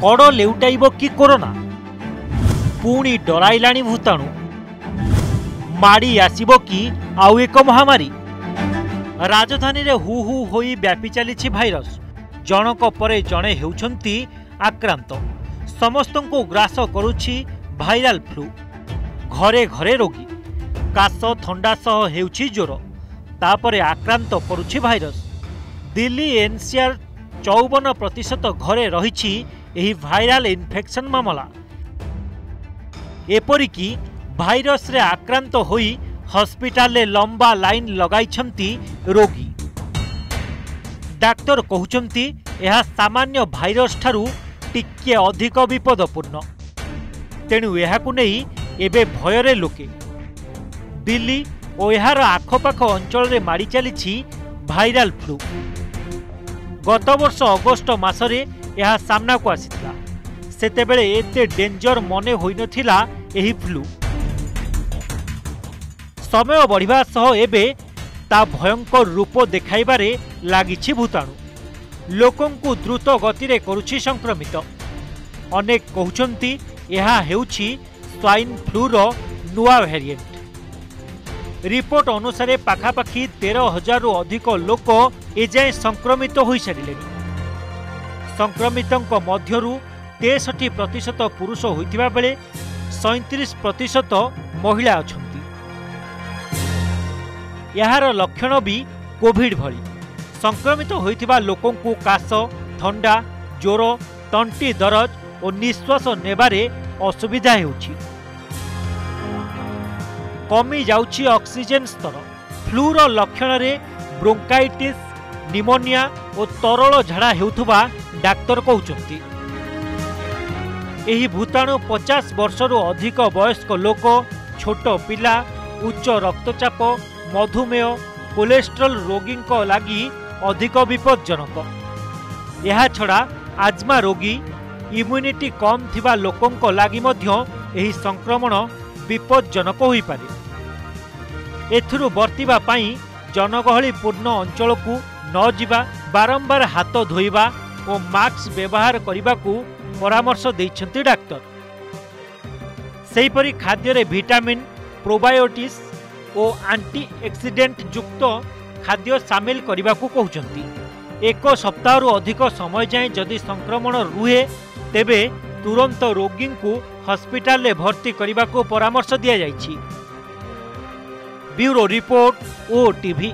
कड़ लेउटाइब कि कोरोना पुणी डराइलाणी भूताणु माड़ी आसिब कि आउ एक महामारी। राजधानी रे हु हु होई व्यापी चली भाइरस जनक परे जणे हेउछंती आक्रांत समस्तंको ग्रास करुछि भाइराल फ्लू। घरे घरे रोगी काश थंडा सह हेउछि ज्वर तापरे आक्रांत करुछि भाइरस। दिल्ली एनसीआर 54% घरे रहिछि एही भाइराल इन्फेक्शन मामला। एपरिकी भाइरस रे आक्रांत होई हॉस्पिटल रे लंबा लाइन लगाइछंती रोगी। डाक्टर कहउछंती एहा सामान्य भाइरस ठारू टिके अधिक विपदपूर्ण, तेणु एहाकु नेई एबे भयरे लोके। दिल्ली और एहार आखपाख अंचल रे माड़ी चलीछि भाइराल फ्लू। गत वर्ष अगस्ट मासरे यह सामना को आसीथिला, सेतेबेले एते डेंजर मने होई नथिला एही फ्लू। समय बढ़िबा सह एबे ता भयंकर रूप देखाइबारे लागिछि भूताणु। लोकंकु द्रुत गति रे करुछि संक्रमित। अनेक कहउछंती एहा हेउछि स्वाइन फ्लू रो नुआ वेरिएंट। रिपोर्ट अनुसार पाखापाखि 13,000 रु अधिक लोक एजाए संक्रमित हो सारे। संक्रमितों मध्यरु 63% पुरुष होइतिबा बेले 37% महिला अछंती। यार लक्षण भी कोविड भली। संक्रमित होइतिबा लोकंकु काश, ठंडा, ज्वर, तंटी दरज और निश्वास नेबारे असुविधा हेउछि। कमी जाउछि ऑक्सीजन स्तर। फ्लूर लक्षण रे ब्रोंकाइटिस, निमोनिया और तरल झाड़ा हेउथुबा डाक्तर कहउचंती। एही भूताणु 50 वर्षरु अधिक वयस्क लोक, छोट पिला, उच्च रक्तचाप, मधुमेह, कोलेस्ट्रॉल रोगी लागि अधिक विपज्जनक। यह छड़ा आज्मा रोगी, इम्यूनिटी कम थिबा लोकंक लागि मध्य एही संक्रमण विपज्जनक होई पारे। एथुरु बर्तिबा पाई जनगहलीपूर्ण अंचल को न जिबा, बारंबार हाथ धोइबा और मास्क व्यवहार करने को परामर्श देइछंती डाक्तर। सेहीपरि खाद्य रे विटामिन, प्रोबायोटिक्स और एंटी एक्सीडेंट युक्त खाद्य शामिल करने को कहउचंती। 1 सप्ताह अधिक समय जाए जदि संक्रमण रुहे तेबे तुरंत रोगी को हॉस्पिटल रे भर्ती करने को परामर्श दिया जाइछि। Bureau report OTV।